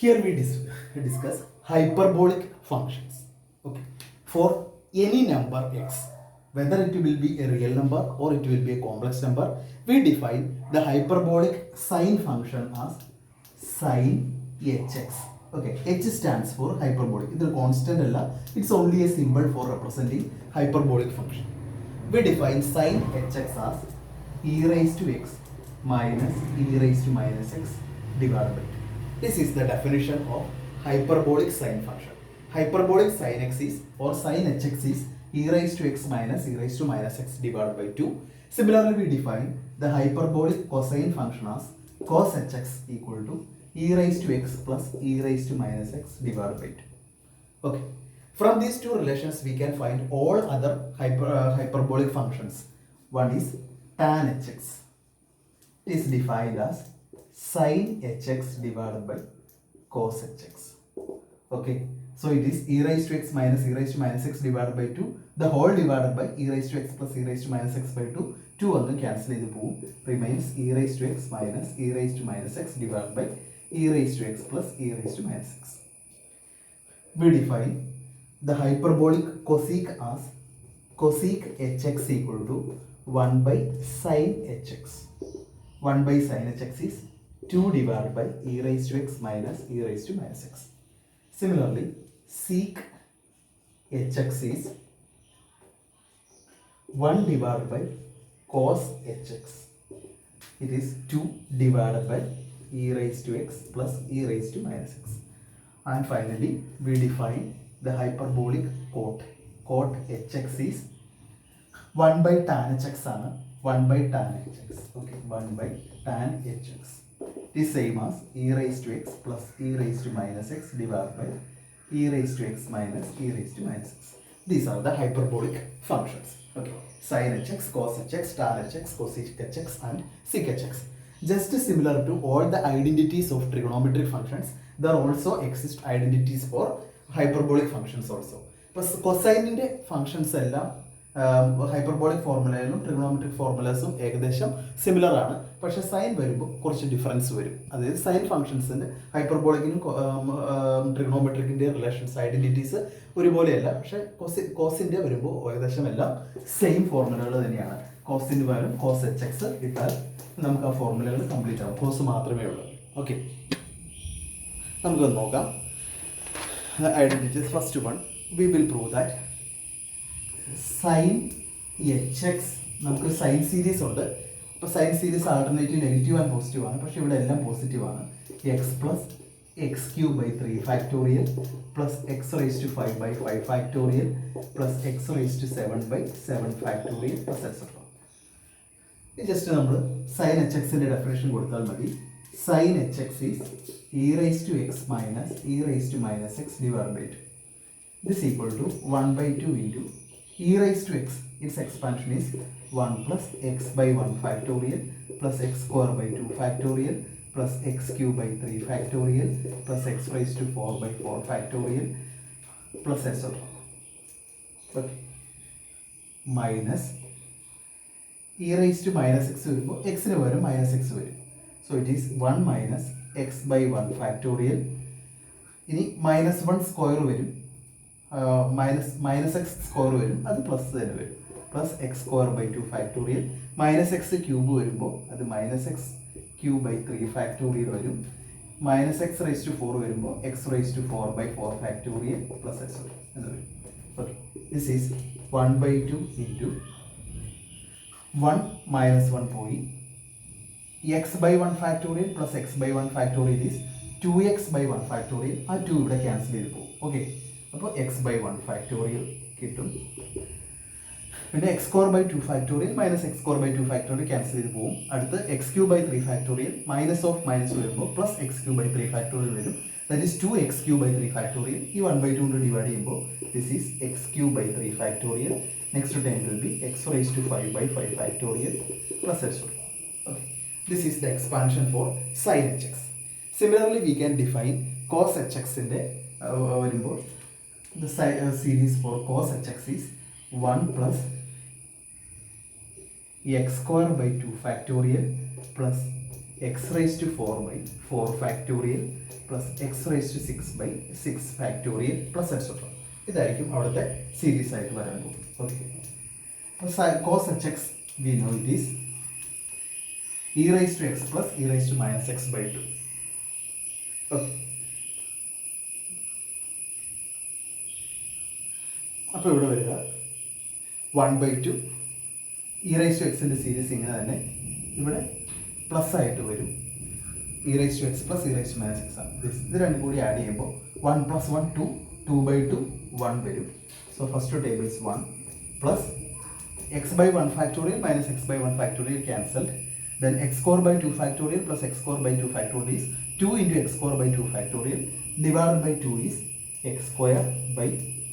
Here we discuss hyperbolic functions. Okay. For any number x, whether it will be a real number or it will be a complex number, we define the hyperbolic sine function as sine hx. Okay, h stands for hyperbolic. It's a constant alla, it's only a symbol for representing hyperbolic function. We define sine hx as e raised to x minus e raised to minus x divided by 2. This is the definition of hyperbolic sine function. Hyperbolic sine x is or sine hx is e raised to x minus e raised to minus x divided by 2. Similarly, we define the hyperbolic cosine function as cos hx equal to e raised to x plus e raised to minus x divided by 2. Okay. From these two relations, we can find all other hyperbolic functions. One is tan hx. It is defined as sin hx divided by cos hx. Okay, so it is e raised to x minus e raised to minus x divided by 2, the whole divided by e raised to x plus e raised to minus x by 2. 2 on the cancel ചെയ്ത് പോവും, remains e raised to x minus e raised to minus x divided by e raised to x plus e raised to minus x. We define the hyperbolic cosec as cosec hx equal to 1 by sin hx. 1 by sin hx is 2 divided by e raised to x minus e raised to minus x. Similarly, sec hx is 1 divided by cos hx. It is 2 divided by e raised to x plus e raised to minus x. And finally, we define the hyperbolic cot. Cot hx is 1 by tan hx ആണ് 1 by tan hx. Okay, 1 by tan hx. It is same as e raised to x plus e raised to minus x divided by e raised to x minus e raised to minus x. These are the hyperbolic functions. Okay, sin hx, cos hx, tan hx, cosec hx and sec hx. Just similar to all the identities of trigonometric functions, there also exist identities for hyperbolic functions also. But cosine functions എല്ലാം hyperbolic ഫോർമുലയിലും trigonometric ഫോർമുലാസും ഏകദേശം similar ആണ്. പക്ഷേ sign വരുമ്പോൾ കുറച്ച് difference വരും. അതായത് sign ഫംഗ്ഷൻസിൻ്റെ ഹൈപ്പർബോളിക്കിനും ട്രിഗണോമെട്രിക്കിൻ്റെ relations identities ഒരുപോലെയല്ല. പക്ഷേ കോസിൻ്റെ വരുമ്പോൾ ഏകദേശം എല്ലാം സെയിം ഫോർമുലകൾ തന്നെയാണ്. കോസിന് പകരം കോസ് എച്ച് എക്സ് ഇട്ടാൽ നമുക്ക് ആ ഫോർമുലകൾ കംപ്ലീറ്റ് ആവും. കോസ് മാത്രമേ ഉള്ളൂ. ഓക്കെ, നമുക്കൊന്ന് നോക്കാം identities. First one, we will prove that sine h x, നമുക്ക് സൈൻ സീരീസ് ഉണ്ട്. അപ്പോൾ sine series alternative negative and positive ആണ്. പക്ഷേ ഇവിടെ എല്ലാം പോസിറ്റീവ് ആണ്. X plus x cube by 3 factorial plus x raise to 5 by 5 factorial plus x raise to 7 by 7 factorial plus etcetera. Just നമ്മൾ sine h എക്സിൻ്റെ definition കൊടുത്താൽ മതി. Sine h x is e raise to x minus e raise to minus x divide by 2. This equal to 1 by 2 into e raised to x, its expansion is 1 plus x by 1 factorial plus x square by 2 factorial plus x cube by 3 factorial plus x raised to 4 by 4 factorial plus etc. Okay. Minus e raised to minus x വരുമ്പോൾ x ന് പകരം minus x വരും. So it is 1 minus x by 1 factorial. ഇനി minus 1 square വരും, minus x square വരും, അത് plus തന്നെ വരും. Plus x square by 2 factorial minus x cube വരുമ്പോൾ അത് minus x cube by 3 factorial വരും. മൈനസ് എക്സ് റേസ് ടു 4 വരുമ്പോൾ x raise to 4 by 4 factorial plus x എന്ന് വരും. Okay, this is 1 by 2 into 1 minus 1 പോയി x by 1 factorial plus x by 1 factorial is 2x by 1 factorial. ആ 2 ഇവിടെ cancel ചെയ്ത് പോകും. Okay, അപ്പോൾ എക്സ് ബൈ 1 ഫാക്ടോറിയൽ കിട്ടും. പിന്നെ x square by 2 factorial minus x square by 2 factorial cancel ചെയ്ത് പോകും. അടുത്ത് x cube by 3 factorial minus of minus വരുമ്പോൾ plus x cube by 3 factorial വരും. That is 2x cube by 3 factorial. ഈ 1 by 2 കൊണ്ട് divide ചെയ്യുമ്പോൾ this is x cube by 3 factorial. Next time will be x raise to 5 by 5 factorial plus x. Okay, this is the expansion for sine h x. Similarly, we can define cos hx ന്റെ വരുമ്പോൾ the series for cos hx is 1 plus x square by 2 factorial plus x raised to 4 by 4 factorial plus x raised to 6 by 6 factorial plus etc. ഇതായിരിക്കും അവിടുത്തെ series ആയിട്ട് വരാൻ പോകും. Okay, cos hx we know it is e raised to x plus e raised to minus x by 2. Okay, അപ്പോൾ ഇവിടെ വരിക 1/2 e rice to എക്സിൻ്റെ series ഇങ്ങനെ തന്നെ ഇവിടെ പ്ലസ് ആയിട്ട് വരും. E rice to x plus e rice to minus x ആണ്. ഇത് രണ്ടും കൂടി ആഡ് ചെയ്യുമ്പോൾ 1 + 1 2, 2/2 1 വരും. So first table is 1 plus x/1 factorial minus x/1 factorial cancelled. Then x square by 2 factorial plus x square by 2 factorial is 2 into x square by 2 factorial divided by 2 is x square by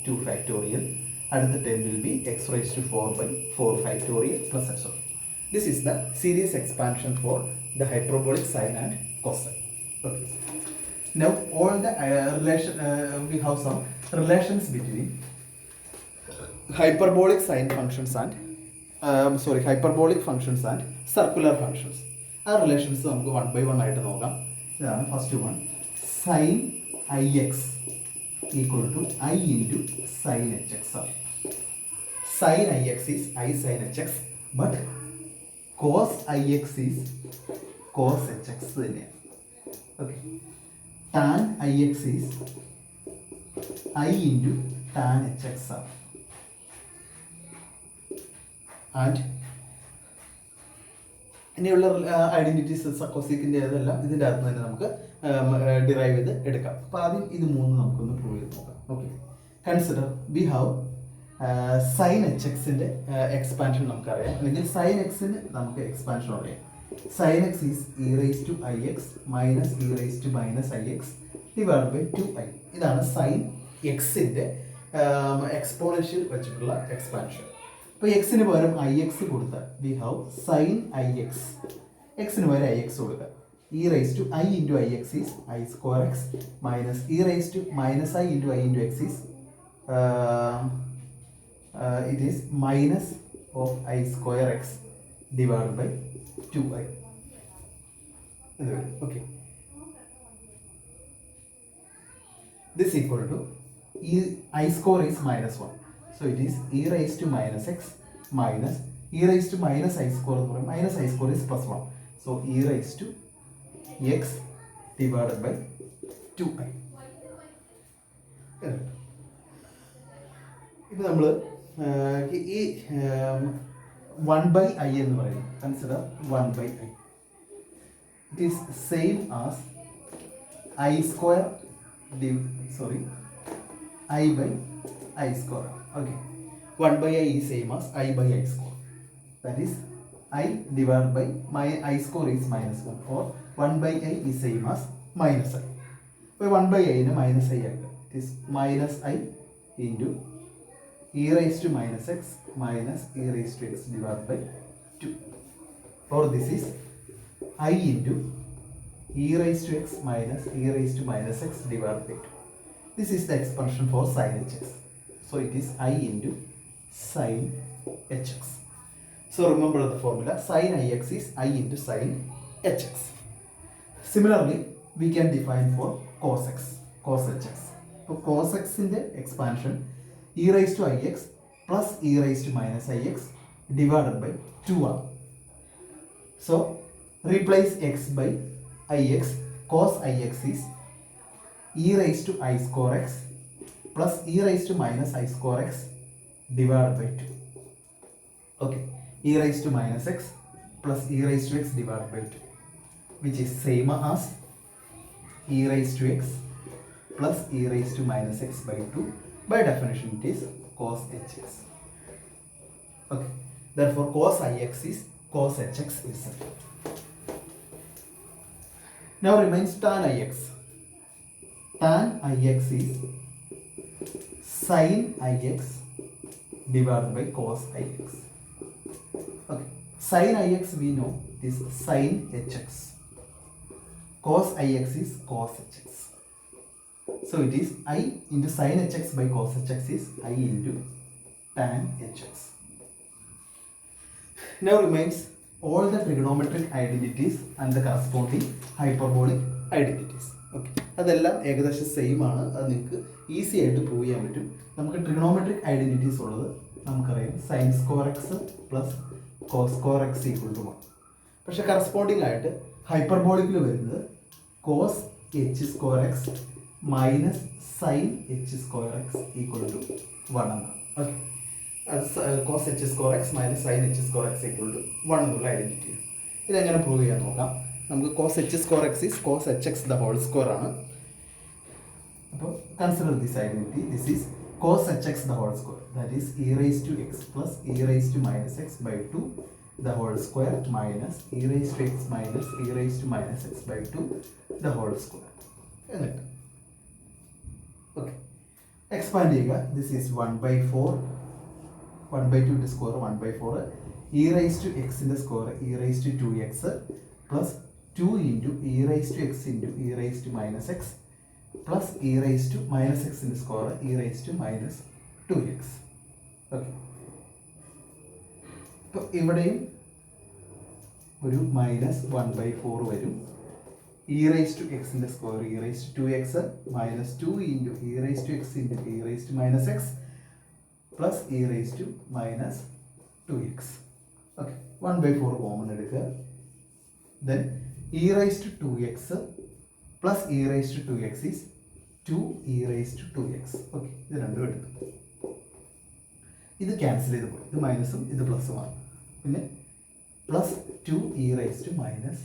2 factorial. And the term will be x raised to 4 by 4 factorial plus etc. This is the series expansion for the hyperbolic sine and cosine. Okay. Now all the we have some relations between hyperbolic sine functions and hyperbolic functions and circular functions. Our relations നമുക്ക് 1 by 1 ആയിട്ട് നോക്കാം. ഇതാണ് first one. sin ix equal to I into sin hx. Sin ix is I sin hx, but cos ix is cos hx തന്നെയാണ്. Okay. Tan ix is I into tan hx. And ഇനിയുള്ള identities കൊസീക്കിൻ്റെ അതെല്ലാം ഇതിൻ്റെ അകത്ത് തന്നെ നമുക്ക് derive ചെയ്ത് എടുക്കാം. അപ്പോൾ ആദ്യം ഇത് മൂന്ന് നമുക്കൊന്ന് പ്രൂവ് ചെയ്ത് നോക്കാം. Okay, consider we have sine h എക്സിൻ്റെ എക്സ്പാൻഷൻ നമുക്കറിയാം, അല്ലെങ്കിൽ സൈൻ എക്സിന് നമുക്ക് എക്സ്പാൻഷൻ അറിയാം. Sine x is e rice to i x minus e rice to minus i x divide by 2i. ഇതാണ് സൈൻ എക്സിൻ്റെ എക്സ്പോണൻഷ്യൽ വെച്ചിട്ടുള്ള എക്സ്പാൻഷൻ. അപ്പോൾ എക്സിന് പകരം ഐ എക്സ് കൊടുത്താൽ we have sine i x. എക്സിന് പകരം ഐ എക്സ് കൊടുക്കുക. E rice to i into i x is i square x minus e rice to minus i into i into x is it is minus of I square x divided by 2i. Okay, this equal to I square is minus 1, so it is e raised to minus x minus e raised to minus I square, minus I square is plus 1, so e raised to x divided by 2i. ഇപ്പോൾ നമ്മൾ ഈ 1/i എന്ന് പറയും. Consider 1/i. It is same as I square i by I square. Okay, 1/i is same as I by I square. That is I divided by my I square is minus 1, or 1/i is same as minus I. അപ്പോൾ 1/i ന് minus I ആക്കുക. It is minus i into e raised to minus x minus e raised to x divided by 2, or this is I into e raised to x minus e raised to minus x divided by 2. This is the expansion for sin hx. So it is I into sin hx. So remember the formula, sin ix is I into sin hx. Similarly, we can define for cos x, cos hx. So cos x in the expansion e raised to ix plus e raised to minus ix divided by 2r. So replace x by ix. Cos ix is e raised to I square x plus e raised to minus I square x divided by 2. Okay, e raised to minus x plus e raised to x divided by 2, which is same as e raised to x plus e raised to minus x by 2. By definition, it is cos hx. Okay, therefore cos ix is cos hx itself. Now remains tan ix. Tan ix is sin ix divided by cos ix. Okay, sin ix we know is sin hx. Cos ix is cos hx. So it is I into sin hx by cos hx is I into tan hx. Now remains all the trigonometric identities and the corresponding hyperbolic identities. Okay, അതെല്ലാം ഏകദേശം same ആണ്. അത് നിങ്ങൾക്ക് easy ആയിട്ട് prove ചെയ്യാൻ പറ്റും. നമുക്ക് trigonometric identities ഉള്ളത് നമുക്കറിയാം, sine square x plus cos square x equal to 1. പക്ഷെ കറസ്പോണ്ടിങ് ആയിട്ട് ഹൈപ്പർബോളിക്കിൽ വരുന്നത് cos h square x minus sine h square x equal to 1 എന്നാണ്. ഓക്കെ, അത് cos h square x minus sine h square x equal to 1 എന്നുള്ള identity. ഇതെങ്ങനെ prove ചെയ്യാൻ നോക്കാം. നമുക്ക് cos h square x is cos h x the whole square ആണ്. അപ്പോൾ consider this identity. This is cos h x the whole square, that is e raise to x plus e raise to minus x by 2 the whole square minus e raised to x minus e raised to minus x by 2 the whole square. എന്നിട്ട് okay, expand ചെയ്യുക. This is 1/4, 1/2 ൻ്റെ square 1/4, e raised to x ൻ്റെ square e raised to 2x plus 2 into e raised to x into e raised to minus x plus e raised to minus x ൻ്റെ square e raised to minus 2x. Okay, അപ്പോൾ ഇവിടെയും ഒരു minus 1/4 വരും. E raise to എക്സിൻ്റെ square e raise to 2x minus 2 into e raise to x into e raise to minus x plus e raise to minus 2x. Okay, 1/4 common എടുക്കുക. Then e raise to 2x plus e raise to 2x is 2 e raise to 2x. Okay, ഇത് രണ്ടും എടുത്തു. ഇത് cancel ചെയ്ത് പോയി, ഇത് മൈനസും ഇത് പ്ലസുമാണ്. പിന്നെ plus 2 e raise to minus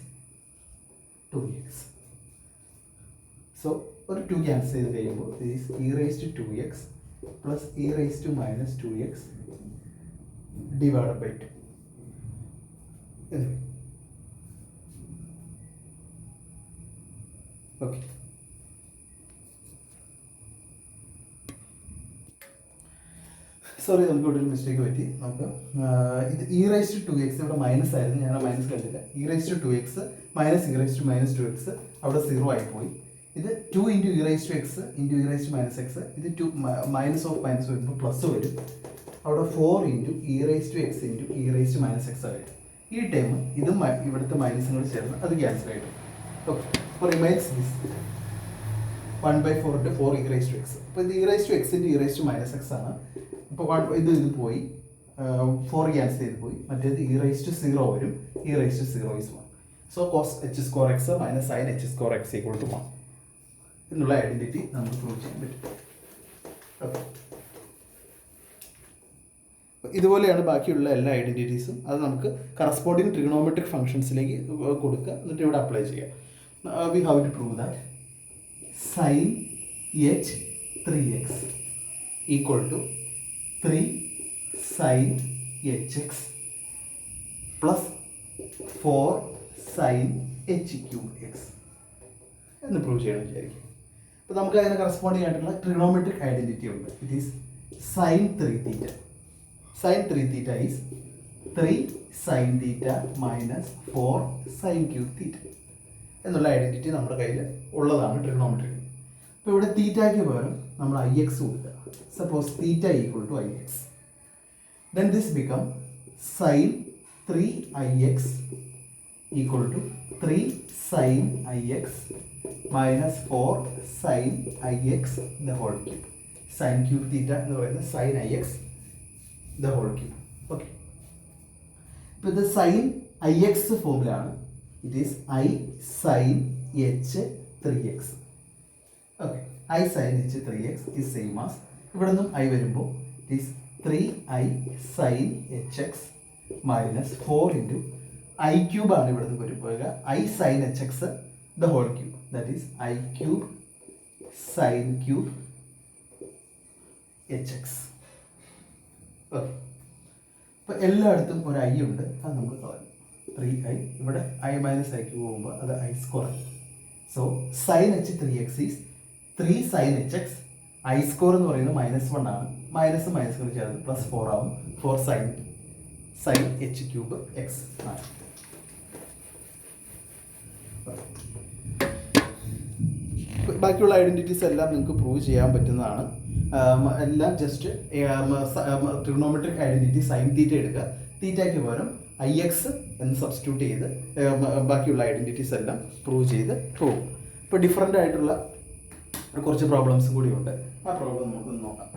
2x. So ഒരു 2 ക്യാൻസൽ ചെയ്ത് കഴിയുമ്പോൾ e raise to 2x plus e raise to minus 2x divide by 2. Okay, sorry, നമുക്ക് ഇവിടെ ഒരു മിസ്റ്റേക്ക് പറ്റി. നമുക്ക് ഇത് ഇ റേസ് ടു 2x ഇവിടെ മൈനസ് ആയിരുന്നു, ഞാൻ മൈനസ് കണ്ടില്ല. E raise to 2x minus e raise to minus 2x അവിടെ 0 ആയിപ്പോയി. ഇത് 2 into e raise to x into e raise to minus x, ഇത് 2 മൈനസ് ഓഫ് മൈനസ് വരുമ്പോൾ പ്ലസ് വരും. അവിടെ 4 into e raise to x into e raise to minus x ആയിട്ട് ഈ time ഇതും ഇവിടുത്തെ മൈനസുകൾ ചേർന്ന് അത് ക്യാൻസൽ ആയിട്ട്. ഓക്കെ, അപ്പോൾ remains this 1/4 into 4 e raise to x. അപ്പോൾ ഇത് e raise to x into e raise to minus x ആണ്. അപ്പോൾ ഇത് പോയി 4 ക്യാൻസൽ ചെയ്ത് പോയി. മറ്റേത് ഇ റേസ് ടു 0 വരും, e raise to 0 is 1. So cos h square x minus sine h square x equal to 1 എന്നുള്ള ഐഡൻറ്റിറ്റി നമുക്ക് പ്രൂവ് ചെയ്യാൻ പറ്റും. ഓക്കെ, ഇതുപോലെയാണ് ബാക്കിയുള്ള എല്ലാ ഐഡൻറ്റിറ്റീസും. അത് നമുക്ക് കറസ്പോണ്ടിങ് ട്രിഗണോമെട്രിക് ഫംഗ്ഷൻസിലേക്ക് കൊടുക്കുക, എന്നിട്ട് ഇവിടെ അപ്ലൈ ചെയ്യുക. We have to prove that sine h 3x equal to 3 sine h x plus 4 sine h cube x എന്ന് പ്രൂവ് ചെയ്യണം വിചാരിക്കും. അപ്പോൾ നമുക്ക് അതിന് കറസ്പോണ്ടിങ് ആയിട്ടുള്ള ട്രിഗണോമെട്രിക് ഐഡൻറ്റിറ്റി ഉണ്ട്. It is sine 3 theta. Sine 3 theta is 3 sine theta minus 4 sine cube theta എന്നുള്ള identity നമ്മുടെ കയ്യിൽ ഉള്ളതാണ് ട്രിഗണോമെട്രിക്. അപ്പോൾ ഇവിടെ തീറ്റയ്ക്ക് പകരം നമ്മൾ ix കൊടുക്കുക. Suppose theta equal to ix. Then this become sine 3ix equal to 3 sine ix minus 4 sine ix the whole cube. Sine cube theta എന്ന് പറയുന്നത് sine ix the whole cube. Okay, ഇപ്പോൾ ഇത് sine ix ഫോമിലാണ്. It is i sine h 3x. Okay, i sine h 3x is same as ഇവിടെ നിന്നും i വരുമ്പോൾ it is 3i sine h x minus 4 into I ക്യൂബാണ് ഇവിടെ നിന്ന് വരുമ്പോൾ i sine h x the whole cube, that is i cube sine cube h x. Okay, അപ്പോൾ എല്ലായിടത്തും ഒരു i ഉണ്ട്, അത് നമ്മൾ കളഞ്ഞു. 3i ഇവിടെ ഐ മൈനസ് ഐ ക്യൂബ് പോകുമ്പോൾ അത് i square. So sine h 3x is 3 sine h x. I square എന്ന് പറയുന്നത് -1 ആണ്. മൈനസ് മൈനസ് ചേർന്ന് +4 ആവും. 4 സൈൻ എച്ച് ക്യൂബ് എക്സ് ആണ്. ബാക്കിയുള്ള ഐഡൻറ്റിറ്റീസ് എല്ലാം നിങ്ങൾക്ക് പ്രൂവ് ചെയ്യാൻ പറ്റുന്നതാണ്. എല്ലാം just trigonometric identity sine theta എടുക്കുക. തീറ്റയ്ക്ക് പകരം ix എന്ന് സബ്സ്റ്റിറ്റ്യൂട്ട് ചെയ്ത് ബാക്കിയുള്ള ഐഡൻറ്റിറ്റീസ് എല്ലാം പ്രൂവ് ചെയ്ത് പോകും. ഇപ്പോൾ ഡിഫറൻ്റ് ആയിട്ടുള്ള കുറച്ച് പ്രോബ്ലംസ് കൂടിയുണ്ട്. ആ പ്രോബ്ലം നമുക്കൊന്ന് നോക്കാം.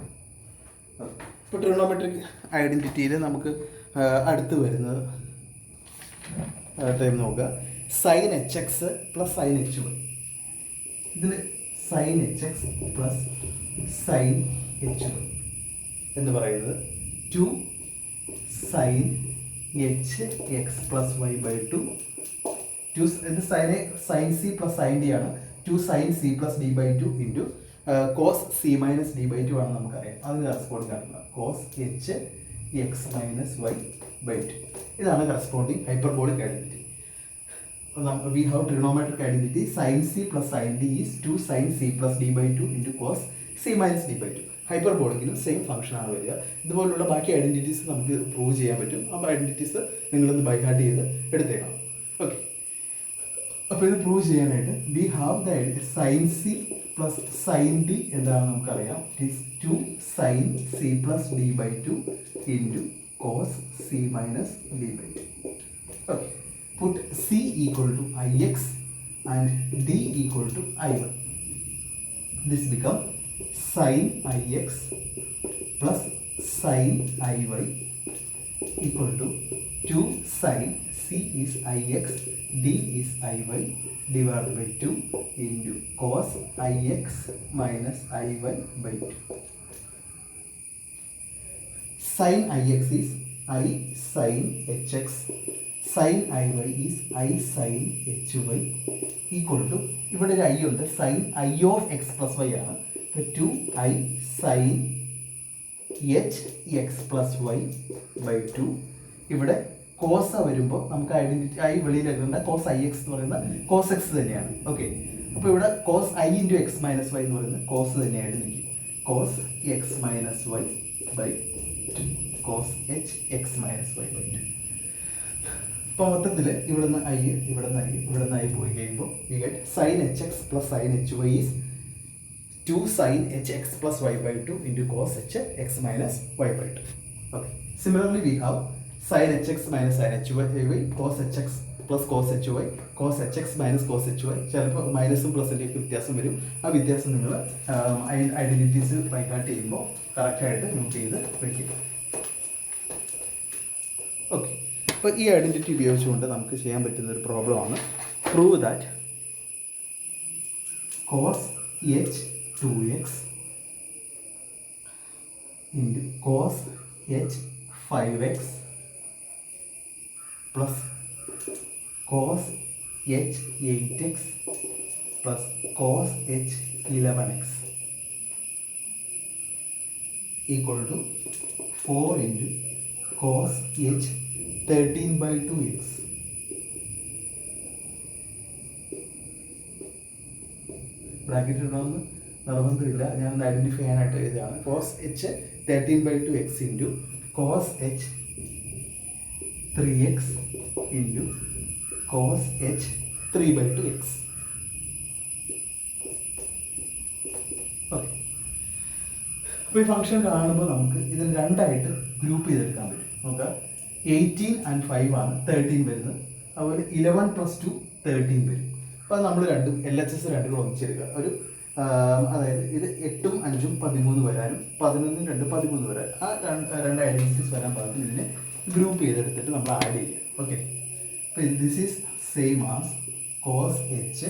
ഇപ്പോൾ ട്രിഗണോമെട്രിക് ഐഡൻറ്റിറ്റിയിൽ നമുക്ക് അടുത്ത് വരുന്നത് ടൈം നോക്കുക. Sine h x plus sine h y. ഇതിൽ sine h x plus sine h y എന്ന് പറയുന്നത് 2 sine h x plus y by 2. ഇത് sine c plus sine d ആണ്. 2 sine c plus d by 2 into cos c minus d by 2 ആണെന്ന് നമുക്കറിയാം. അതിന് corresponding ആയിട്ടുള്ള cos h x minus y by 2. ഇതാണ് corresponding hyperbolic identity. We have trigonometric identity sin c plus sin d is 2 sin c plus d by 2 into cos c minus d by 2. ഹൈപ്പർബോളിക്കിനും same function ആണ് വരിക. ഇതുപോലുള്ള ബാക്കി identities നമുക്ക് prove ചെയ്യാൻ പറ്റും. ആ ഐഡൻറ്റിറ്റീസ് നിങ്ങളൊന്ന് ബൈ ഹാർട്ട് ചെയ്ത് എടുത്തേക്കണം. ഓക്കെ, അപ്പോൾ ഇത് പ്രൂവ് ചെയ്യാനായിട്ട് we have the sine c plus sine d എന്താണെന്ന് നമുക്കറിയാം. It is 2 sine c plus d by 2 into cos c minus d by 2. Okay, put c equal to ix and d equal to iy. This become sin ix plus sin iy equal to 2 sin c is ix, d is iy divided by 2 into cos ix minus iy by 2. Sin ix is I sin hx, sin iy is I sin hy equal to, ഇവിടെ ഒരു i ഉണ്ട്, sine i of x plus y ആണ്. അപ്പോൾ 2i sin h x plus y by 2. ഇവിടെ cos വരുമ്പോൾ നമുക്ക് identity i വെളിയിലെടുക്കേണ്ട cos i x എന്ന് പറയുന്നത് കോസ് എക്സ് തന്നെയാണ്. ഓക്കെ, അപ്പോൾ ഇവിടെ cos i into x minus y എന്ന് പറയുന്നത് കോസ് തന്നെയായിട്ട് നിൽക്കും. Cos x minus y by 2, cos h x minus y by 2. അപ്പോൾ മൊത്തത്തിൽ ഇവിടുന്ന് ഐ ഇവിടുന്ന് ഐ പോയി കഴിയുമ്പോൾ V get sine h x plus sine h y is 2 sine h x plus y by 2 into cos h x minus y by 2. Okay, similarly we have sine h x minus sine h y, cos h x plus cos h y, cos h x minus cos h y. ചിലപ്പോൾ മൈനസും പ്ലസിൻ്റെയൊക്കെ വ്യത്യാസം വരും. ആ വ്യത്യാസം നിങ്ങൾ identities by heart ചെയ്യുമ്പോൾ കറക്റ്റായിട്ട് not ചെയ്ത് വയ്ക്കുക. ഓക്കെ, അപ്പോൾ ഈ ഐഡൻറ്റിറ്റി ഉപയോഗിച്ചുകൊണ്ട് നമുക്ക് ചെയ്യാൻ പറ്റുന്ന ഒരു പ്രോബ്ലമാണ് prove that cos h 2x into cos h 5x plus cos h 8x plus cos h 11x equal to 4 into cos h 13 by 2x. Bracket ഇടണമെന്ന് നിർബന്ധമില്ല, ഞാൻ ഐഡൻറ്റിഫൈ ചെയ്യാനായിട്ട് എഴുതുകയാണ്. Cos h 13 by 2x into cos h 3x into cos h 3 by 2x. Okay, അപ്പോൾ ഈ function കാണുമ്പോൾ നമുക്ക് ഇതിന് രണ്ടായിട്ട് ഗ്രൂപ്പ് ചെയ്തെടുക്കാൻ പറ്റും. നോക്കാം, 18 and 5 ആണ് 13 വരുന്നത്. അതുപോലെ 11 + 2 13 വരും. അപ്പോൾ നമ്മൾ രണ്ടും LHS രണ്ടും കൂടെ ഒന്നിച്ചെടുക്കുക. ഒരു അതായത് ഇത് 8ഉം 5ഉം 13 വരാനും 11ഉം 2 13 വരാൻ, ആ രണ്ട് ഐഡൻറ്റിറ്റീസ് വരാൻ പാകത്തിന് ഇതിനെ ഗ്രൂപ്പ് ചെയ്തെടുത്തിട്ട് നമ്മൾ ആഡ് ചെയ്യുക. ഓക്കെ, അപ്പോൾ this is same as cos h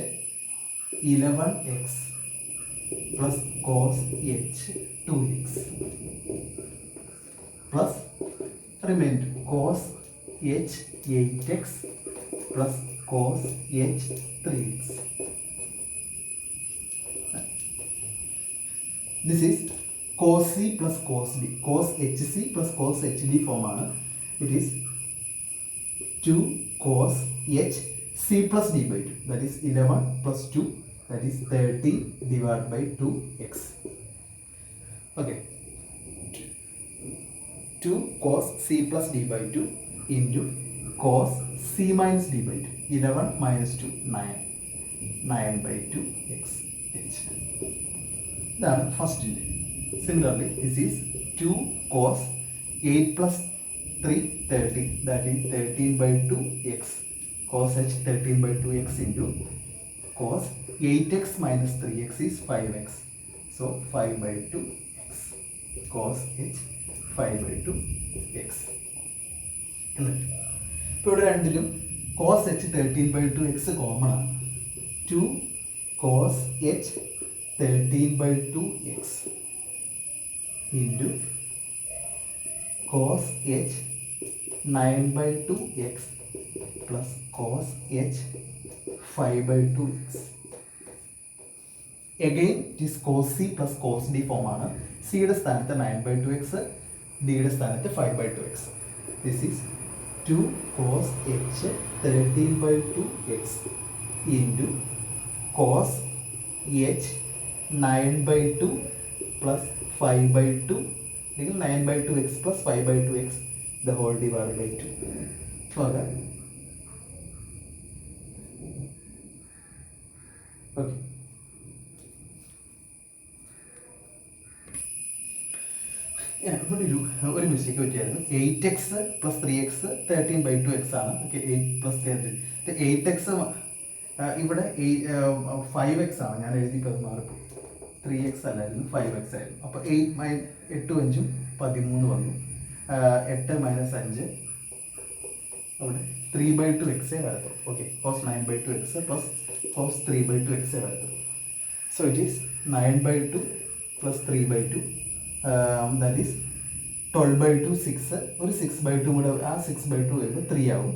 11x plus cos h 2x plus remainder cos h 8x plus cos h 3x. This is cos c plus cos d. Cos hc plus cos hd form ആണ്. It is 2 cos h c plus d by 2. That is 11 plus 2. That is 13 divided by 2x. Okay. 2 cos c plus d by 2 into cos c minus d by 2. 11 minus 2 9. 9 by 2x h. ഇതാണ് first. Similarly this is 2 cos 8 plus 3 13, that is 13/2x cos h 13/2x into cos 8x minus 3x is 5x, so 5/2x cos h 5/2x. ഇപ്പോൾ ഇവിടെ രണ്ടിലും cos h 13/2x common ആണ്. 2 cos h 13/2x into cos h 9/2x plus cos h 5/2x. Again it is cos c plus cos d form ആണ്. c യുടെ സ്ഥാനത്ത് 9/2x, d യുടെ സ്ഥാനത്ത് 5/2x. This is 2 cos h 13/2x into cos h 9/2 plus 5/2, 9/2x plus 5/2x the whole divided by 2. Okay. Okay. ഒരു mistake പറ്റിയായിരുന്നു. 8x plus 3x 13/2x ആണ്. Okay, 8 plus 13. 8x ഇവിടെ 5x ആണ്. ഞാൻ എഴുതിയപ്പോൾ മാറിപ്പോയി. 3x അല്ലായിരുന്നു, 5x ആയിരുന്നു. അപ്പോൾ 8 5 13 വന്നു. 8 - 5 അവിടെ 3/2x വരത്തു. ഓക്കെ, cos 9/2x plus cos 3/2x വരത്തു. So it is 9/2 plus 3/2, that is 12/2 6, ഒരു 6/2 കൂടെ, ആ 6/2 വരുമ്പോൾ 3 ആവും,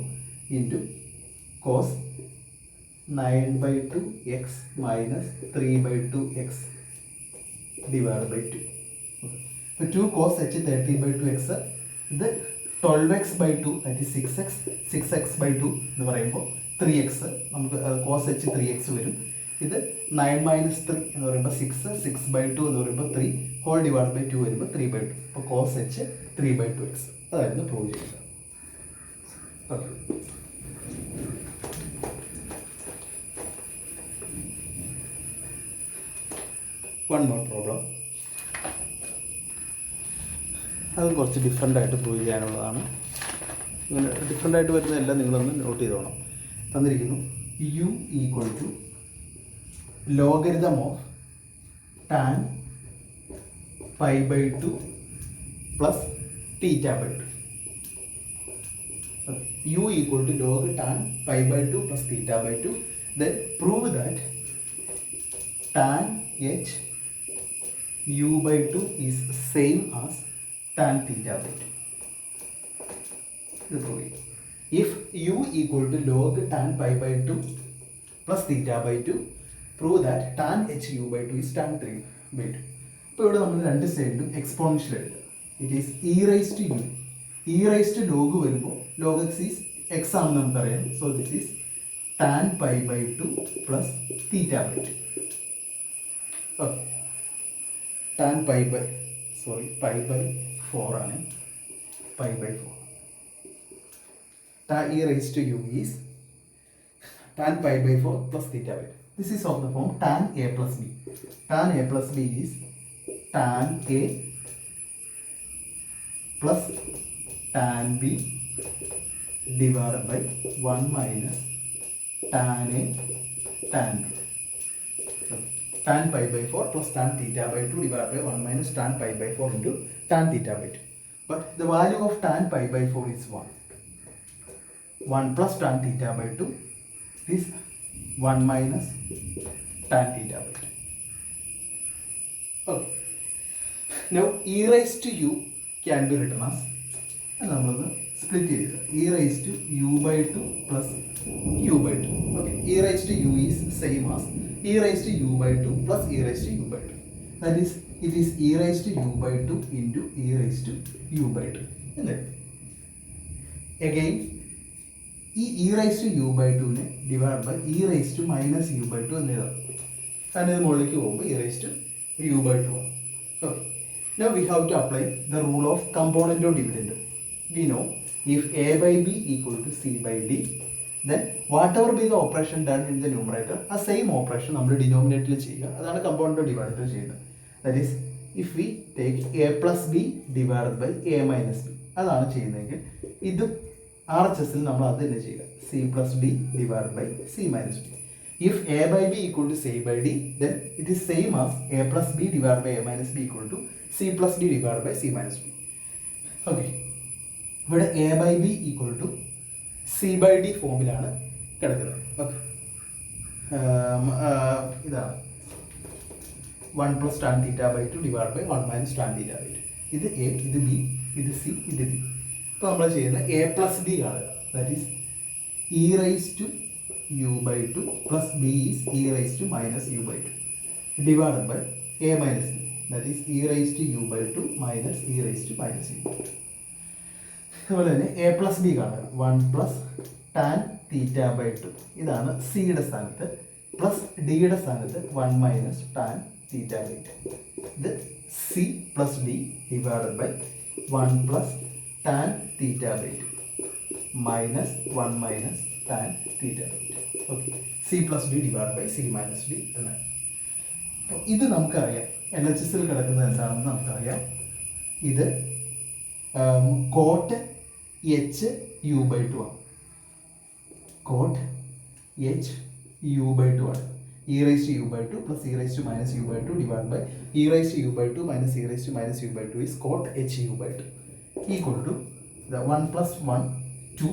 into cos 9/2x minus 3/2x divided by 2. ഇപ്പോൾ 2 cos h 13/2x, ഇത് 12x/2, that is 6x, 6x/2 എന്ന് പറയുമ്പോൾ 3x, നമുക്ക് cos h 3x വരും. ഇത് 9 - 3 എന്ന് പറയുമ്പോൾ 6, 6/2 എന്ന് പറയുമ്പോൾ 3, ഹോൾ ഡിവൈഡ് ബൈ 2 വരുമ്പോൾ 3/2. അപ്പോൾ cos h 3/2x അതായിരുന്നു പ്രൂവ് ചെയ്യുന്നത്. Okay, one more problem. അത് കുറച്ച് ഡിഫറെൻ്റ് ആയിട്ട് പ്രൂവ് ചെയ്യാനുള്ളതാണ്. ഇങ്ങനെ ഡിഫറെൻ്റ് ആയിട്ട് വരുന്നതെല്ലാം നിങ്ങളൊന്ന് നോട്ട് ചെയ്തോണം. തന്നിരിക്കുന്നു u equal to logarithm of tan π/2 plus θ/2. u equal to log tan π/2 plus θ/2. Then prove that tan h u/2 is same as tan θ/2. If u equal to log tan π/2 plus θ/2, prove that tan h u/2 is tan 3/2. ഇപ്പോൾ ഇവിടെ നമ്മൾ രണ്ട് സൈഡിലും exponential എടുക്കുക. It is e rice to u. E rice to log വരുമ്പോൾ log x is x ആണെന്ന് നമുക്കറിയാം. So this is tan π/2 plus θ/2. Okay, tan π/4 ആണ്, π/4. tan e raised to u is tan π/4 plus θ/2. This is of the form tan a plus b. Tan a plus b is tan a plus tan b divided by 1 minus tan a tan b. Tan π/4 plus tan θ/2 divided by 1 minus tan π/4 into tan θ/2. But the value of tan π/4 is 1. 1 plus tan θ/2 is 1 minus tan θ/2. Okay. Now e raised to u can be written as, നമ്മളൊന്ന് split ചെയ്തിട്ട് e raised to u/2 plus u/2. Okay, e raised to u is same as e raised to u/2 plus e raised to u/2. That is, it is e raised to u/2 into e raised to u/2. Again, ഈ e raised to u/2 നെ divide by e raised to minus u/2 എന്ന് എഴുതാം. കാരണം ഇത് മുകളിലേക്ക് പോകുമ്പോൾ e raised to u/2 ആണ്. Okay. Now we have to apply the rule of component of dividend. We know if a by b equal to c by d, then whatever be the operation done in the numerator, ആ same operation നമ്മൾ ഡിനോമിനേറ്ററിൽ ചെയ്യുക. അതാണ് component of divider ചെയ്യുന്നത്. That is, if we take a plus b divided by a minus b, അതാണ് ചെയ്യുന്നതെങ്കിൽ ഇതും RHSൽ നമ്മൾ അത് തന്നെ ചെയ്യുക. C plus D divided by C minus D. If A by B equal to C by D, then it is same as A plus B divided by A minus B equal to C plus D divided by C minus D. Okay. ഇവിടെ A by B equal to C by D ഫോമിലാണ് കിടക്കുന്നത്. Okay, ഇതാണ് 1 plus tan theta by 2 divided by 1 minus tan theta by 2. ഇത് A, ഇത് B, ഇത് C, ഇത് D. ഇപ്പോൾ നമ്മൾ ചെയ്യുന്നത് A plus D കാണുക. That is E raised to U by 2 plus B is E raised to minus U by 2 divided by A minus B. That is E raised to U by 2 minus E raised to minus U by 2. അതുപോലെ തന്നെ A plus B കാണുക. 1 plus tan theta by 2. ഇതാണ് സിയുടെ സ്ഥാനത്ത്. Plus ഡിയുടെ സ്ഥാനത്ത് 1 minus tan theta by 2. ഇത് C plus D divided by 1 plus tan theta by 2 minus 1 minus tan theta by 2. Okay, C plus D divided by C minus D എന്നാണ്. അപ്പോൾ ഇത് നമുക്കറിയാം, LHSൽ കിടക്കുന്നത് എന്താണെന്ന് നമുക്കറിയാം. ഇത് കോട്ട് എച്ച് യു ബൈ 2 ആണ്. കോട്ട് എച്ച് യു ബൈ 2 ആണ്. E raised to U by 2 plus E raised to minus U by 2 divided by E raised to U by 2 minus E raised to minus U by 2 is cot H U by 2 equal to the 1 plus 1 2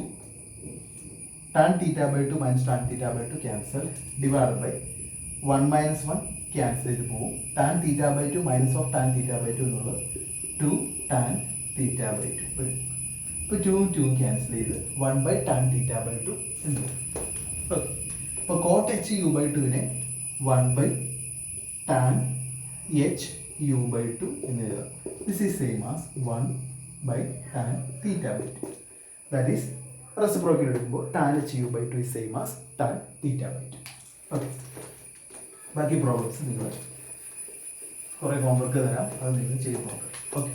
tan theta by 2 minus tan theta by 2 cancel divided by 1 minus 1 cancel ചെയ്ത് പോകും. tan theta by 2 minus of tan theta by 2 എന്നുള്ളത് 2 tan theta by 2 വരും. ഇപ്പോൾ 2 cancel ചെയ്ത് 1 by tan theta by 2 എന്ന് വരും. Okay, അപ്പോൾ cot H U by 2നെ 1 by tan H U by 2 എന്ന് എഴുതാം. This is same as 1 by tan theta by 2. That is reciprocal എടുക്കുമ്പോൾ tan H U by 2 is same as tan theta by 2. Okay, ബാക്കി problems നിങ്ങൾ കുറേ homework തരാം, അത് നിങ്ങൾ ചെയ്ത് നോക്കാം. ഓക്കെ.